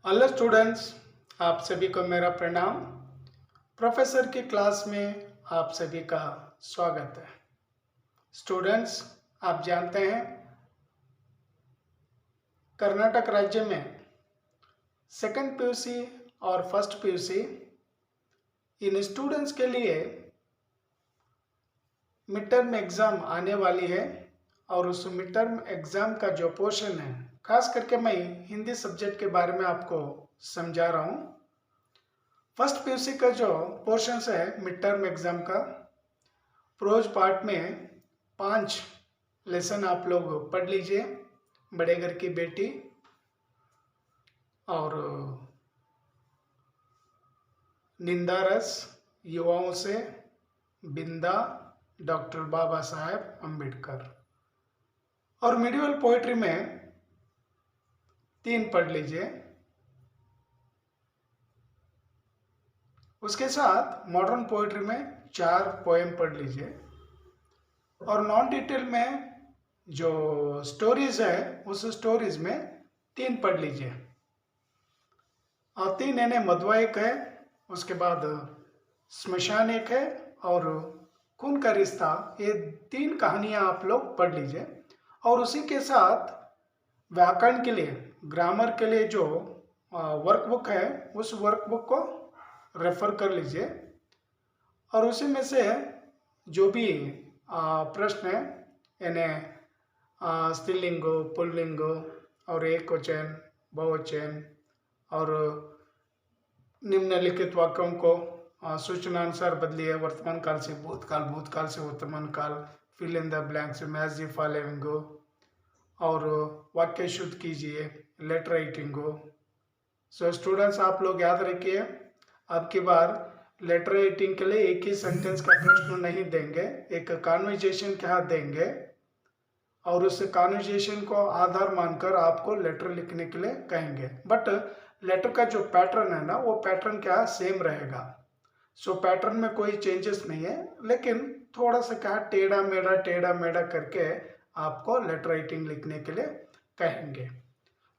Hello students, आप सभी को मेरा प्रणाम। प्रोफेसर की क्लास में आप सभी का स्वागत है। स्टूडेंट्स, आप जानते हैं कर्नाटक राज्य में सेकंड पीयूसी और फर्स्ट पीयूसी इन स्टूडेंट्स के लिए मिड टर्म एग्ज़ाम आने वाली है और उस मिड टर्म एग्ज़ाम का जो पोर्शन है, खास करके मैं हिंदी सब्जेक्ट के बारे में आपको समझा रहा हूँ। फर्स्ट पीयूसी का जो पोर्शन है मिड टर्म एग्ज़ाम का, प्रोज पार्ट में 5 लेसन आप लोग पढ़ लीजिए। बड़े घर की बेटी और निंदा रस, युवाओं से, बिंदा, डॉक्टर बाबा साहेब अम्बेडकर और मिडिवल पोइट्री में 3 पढ़ लीजिए। उसके साथ मॉडर्न पोइट्री में 4 पोएम पढ़ लीजिए और नॉन डिटेल में जो स्टोरीज है उस स्टोरीज में 3 पढ़ लीजिए। और 3 यानी मधुआ एक है, उसके बाद स्मशान एक है और खून का रिश्ता। ये 3 कहानियाँ आप लोग पढ़ लीजिए और उसी के साथ व्याकरण के लिए, ग्रामर के लिए जो वर्कबुक है उस वर्कबुक को रेफर कर लीजिए और उसी में से जो भी प्रश्न है यानी स्त्रीलिंग, पुल्लिंग और एकवचन, बहुवचन और निम्नलिखित वाक्यों को सूचनानुसार बदलिए। वर्तमान काल से भूतकाल, भूतकाल से वर्तमान काल, fill in the blanks, match the following और वाक्य शुद्ध कीजिए, लेटर राइटिंग। सो स्टूडेंट्स, आप लोग याद रखिए, अब की बार लेटर राइटिंग के लिए एक ही सेंटेंस का प्रश्न नहीं देंगे, एक कॉन्वर्जेशन के हाथ देंगे और उस कॉन्वर्जेशन को आधार मानकर आपको लेटर लिखने के लिए कहेंगे। बट लेटर का जो पैटर्न है ना, वो पैटर्न क्या सेम रहेगा। सो पैटर्न में कोई चेंजेस नहीं है, लेकिन थोड़ा सा क्या टेढ़ा मेढ़ा करके आपको लेटर राइटिंग लिखने के लिए कहेंगे।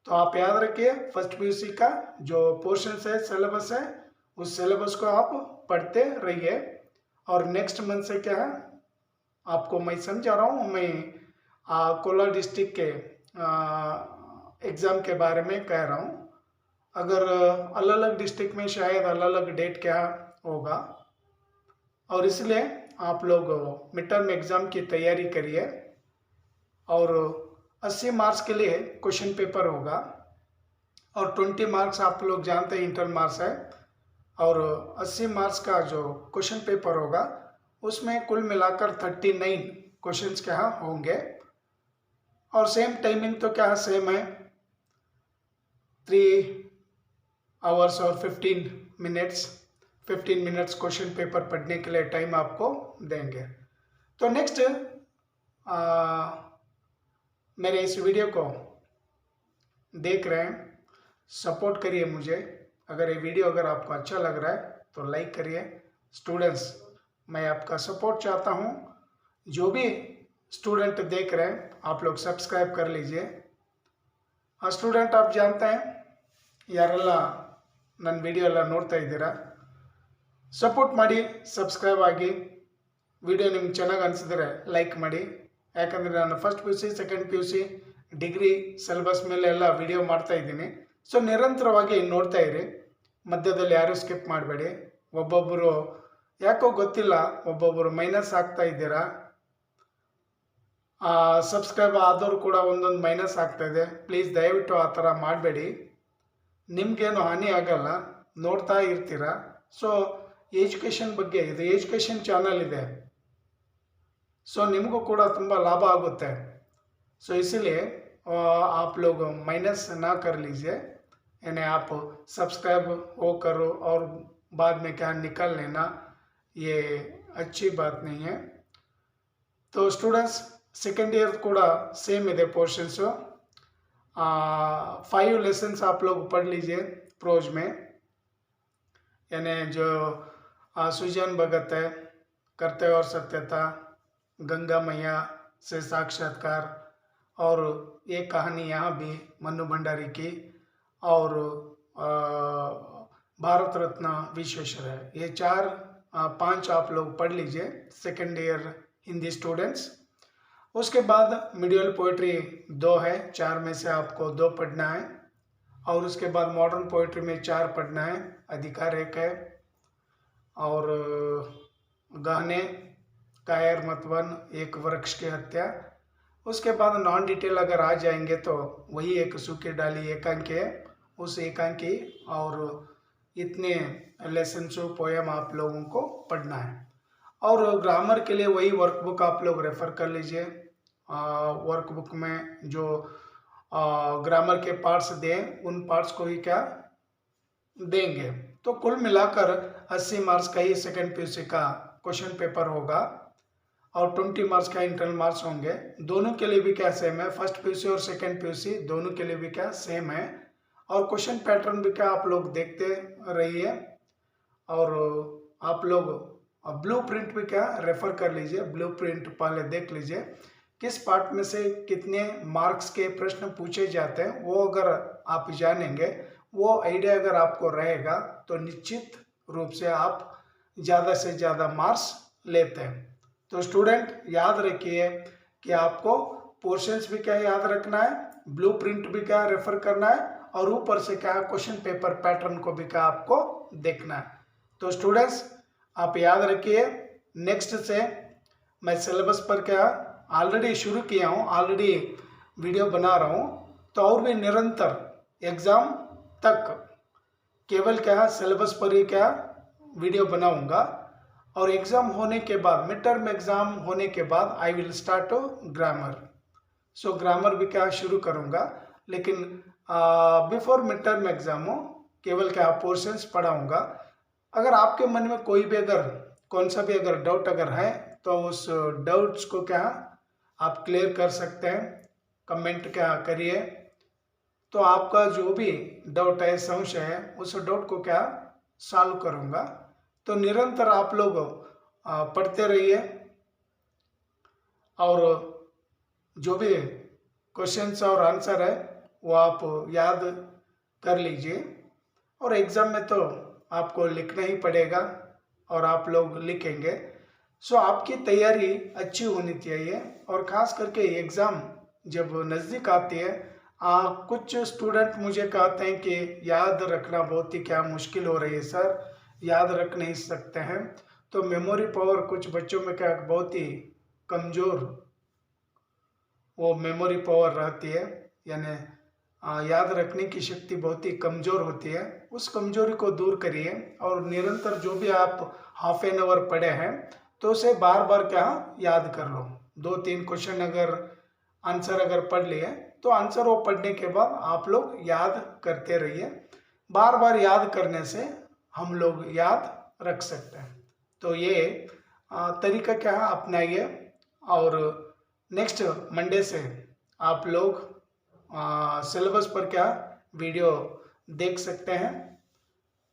तो आप याद रखिए, फर्स्ट पीयूसी का जो पोर्शन है, सिलेबस है, उस सिलेबस को आप पढ़ते रहिए। और नेक्स्ट मंथ से क्या है आपको मैं समझा रहा हूँ, मैं कोलार डिस्ट्रिक्ट के एग्ज़ाम के बारे में कह रहा हूँ। अगर अलग अलग डिस्ट्रिक्ट में शायद अलग अलग डेट क्या होगा, और इसलिए आप लोग मिड टर्म एग्ज़ाम की तैयारी करिए। और 80 मार्क्स के लिए क्वेश्चन पेपर होगा और 20 मार्क्स आप लोग जानते हैं इंटर मार्क्स है, और 80 मार्क्स का जो क्वेश्चन पेपर होगा उसमें कुल मिलाकर 39 क्वेश्चंस क्या होंगे। और सेम टाइमिंग तो क्या सेम है, 3 आवर्स और 15 मिनट्स क्वेश्चन पेपर पढ़ने के लिए टाइम आपको देंगे। तो नेक्स्ट मेरे इस वीडियो को देख रहे हैं, सपोर्ट करिए मुझे। अगर ये वीडियो अगर आपको अच्छा लग रहा है तो लाइक करिए। स्टूडेंट्स, मैं आपका सपोर्ट चाहता हूँ। जो भी स्टूडेंट देख रहे हैं आप लोग सब्सक्राइब कर लीजिए। हाँ स्टूडेंट, आप जानते हैं ಯಾರೆಲ್ಲ ನನ್ನ ವಿಡಿಯೋ ಎಲ್ಲ ನೋಡ್ತಾ ಇದ್ದೀರಾ, ಸಪೋರ್ಟ್ ಮಾಡಿ, ಸಬ್ಸ್ಕ್ರೈಬ್ ಆಗಿ, ವಿಡಿಯೋ ನಿಮ್ಗೆ ಚೆನ್ನಾಗಿ ಅನಿಸಿದ್ರೆ ಲೈಕ್ ಮಾಡಿ। ಯಾಕಂದರೆ ನಾನು first P U C, second P U C, degree syllabus ಮೇಲೆ ಎಲ್ಲ ವಿಡಿಯೋ ಮಾಡ್ತಾ ಇದ್ದೀನಿ। ಸೊ ನಿರಂತರವಾಗಿ ನೋಡ್ತಾ ಇರಿ, ಮಧ್ಯದಲ್ಲಿ ಯಾರೂ ಸ್ಕಿಪ್ ಮಾಡಬೇಡಿ। ಒಬ್ಬೊಬ್ಬರು ಯಾಕೋ ಗೊತ್ತಿಲ್ಲ, ಒಬ್ಬೊಬ್ಬರು ಮೈನಸ್ ಆಗ್ತಾ ಇದ್ದೀರಾ, ಸಬ್ಸ್ಕ್ರೈಬ್ ಆದವರು ಕೂಡ ಒಂದೊಂದು ಮೈನಸ್ ಆಗ್ತಾಯಿದೆ। ಪ್ಲೀಸ್ ದಯವಿಟ್ಟು ಆ ಥರ ಮಾಡಬೇಡಿ, ನಿಮಗೇನು ಹಾನಿ ಆಗಲ್ಲ, ನೋಡ್ತಾ ಇರ್ತೀರ। ಸೊ ಎಜುಕೇಷನ್ ಬಗ್ಗೆ, ಇದು ಎಜುಕೇಷನ್ ಚಾನಲ್ ಇದೆ, सो निमको ಕೂಡ ತುಂಬ लाभ आगुते। सो इसलिए आप लोग माइनस ना कर लीजिए, यानी आप सब्सक्राइब हो करो और बाद में क्या निकल लेना, ये अच्छी बात नहीं है। तो स्टूडेंट्स, सेकेंड ईयर ಕೂಡ सेम ಇದೆ पोर्शन्स। 5 लेसन्स आप लोग पढ़ लीजिए प्रोज में, यानी जो सुजान भगत है, कर्तव्य और सत्यता, गंगा मैया से साक्षात्कार, और एक कहानी यहाँ भी मन्नू भंडारी की, और भारत रत्न विश्वेश्वरैया। ये 5 आप लोग पढ़ लीजिए सेकेंड ईयर हिंदी स्टूडेंट्स। उसके बाद मिडियल पोइट्री 2 है, 4 में से आपको 2 पढ़ना है। और उसके बाद मॉडर्न पोइट्री में 4 पढ़ना है, अधिकार 1 है। और गहने, कायर मतवन, एक वृक्ष की हत्या। उसके बाद नॉन डिटेल अगर आ जाएंगे तो वही एक सूखी डाली एकांकी है, उस एकांकी और इतने लेसन टू पोएम आप लोगों को पढ़ना है। और ग्रामर के लिए वही वर्कबुक आप लोग रेफर कर लीजिए। वर्कबुक में जो ग्रामर के पार्ट्स दें उन पार्ट्स को ही क्या देंगे। तो कुल मिलाकर 80 मार्क्स का ही सेकेंड पीयूसी का क्वेश्चन पेपर होगा और 20 मार्क्स का इंटरनल मार्क्स होंगे। दोनों के लिए भी क्या सेम है, फर्स्ट पीयूसी और सेकेंड पीयूसी दोनों के लिए भी क्या सेम है। और क्वेश्चन पैटर्न भी क्या आप लोग देखते रहिए। और आप लोग ब्लूप्रिंट भी क्या रेफर कर लीजिए, ब्लूप्रिंट पहले देख लीजिए किस पार्ट में से कितने मार्क्स के प्रश्न पूछे जाते हैं। वो अगर आप जानेंगे, वो आइडिया अगर आपको रहेगा तो निश्चित रूप से आप ज़्यादा से ज़्यादा मार्क्स लेते हैं। तो स्टूडेंट याद रखिए कि आपको पोर्शंस भी क्या याद रखना है, ब्लूप्रिंट भी क्या रेफर करना है और ऊपर से क्या क्वेश्चन पेपर पैटर्न को भी क्या आपको देखना है। तो स्टूडेंट्स आप याद रखिए, नेक्स्ट से मैं सिलेबस पर क्या ऑलरेडी शुरू किया हूँ, ऑलरेडी वीडियो बना रहा हूँ। तो और भी निरंतर एग्ज़ाम तक केवल क्या सिलेबस पर ही क्या वीडियो बनाऊंगा। और एग्ज़ाम होने के बाद, मिड टर्म एग्ज़ाम होने के बाद I will start grammar. So grammar भी क्या शुरू करूंगा, लेकिन बिफोर मिड टर्म एग्ज़ाम हो केवल क्या पोर्शंस पढ़ाऊंगा। अगर आपके मन में कोई भी अगर कौन सा भी अगर डाउट अगर है तो उस डाउट्स को क्या आप क्लियर कर सकते हैं, कमेंट क्या करिए। तो आपका जो भी डाउट है, संशय है, उस डाउट को क्या सॉल्व करूंगा। तो निरंतर आप लोग पढ़ते रहिए और जो भी क्वेश्चंस और आंसर है वो आप याद कर लीजिए। और एग्ज़ाम में तो आपको लिखना ही पड़ेगा और आप लोग लिखेंगे। सो आपकी तैयारी अच्छी होनी चाहिए। और ख़ास करके एग्ज़ाम जब नज़दीक आती है, कुछ स्टूडेंट मुझे कहते हैं कि याद रखना बहुत ही क्या मुश्किल हो रही है सर, याद रख नहीं सकते हैं। तो मेमोरी पावर कुछ बच्चों में क्या बहुत ही कमज़ोर वो मेमोरी पावर रहती है, यानी याद रखने की शक्ति बहुत ही कमज़ोर होती है। उस कमज़ोरी को दूर करिए और निरंतर जो भी आप हाफ एन आवर पढ़े हैं तो उसे बार बार क्या याद कर लो। 2-3 क्वेश्चन अगर आंसर अगर पढ़ लिए तो आंसर वो पढ़ने के बाद आप लोग याद करते रहिए। बार बार याद करने से हम लोग याद रख सकते हैं। तो ये तरीका क्या अपनाइए। और नेक्स्ट मंडे से आप लोग सिलेबस पर क्या वीडियो देख सकते हैं।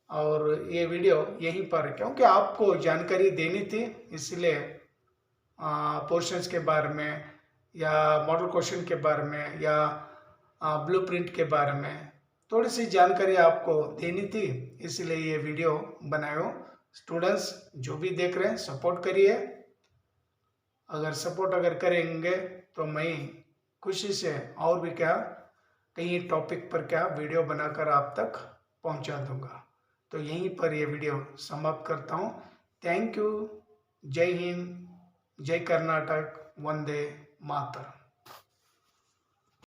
और ये वीडियो यहीं पर, क्योंकि आपको जानकारी देनी थी इसलिए पोर्शंस के बारे में या मॉडल क्वेश्चन के बारे में या ब्लूप्रिंट के बारे में थोड़ी सी जानकारी आपको देनी थी, इसलिए ये वीडियो बनाया। स्टूडेंट्स जो भी देख रहे हैं सपोर्ट करिए। अगर सपोर्ट अगर करेंगे तो मैं खुशी से और भी क्या कई टॉपिक पर क्या वीडियो बनाकर आप तक पहुंचा दूंगा। तो यहीं पर ये वीडियो समाप्त करता हूं। Thank you. जय हिंद, जय कर्नाटक, वंदे मातरम।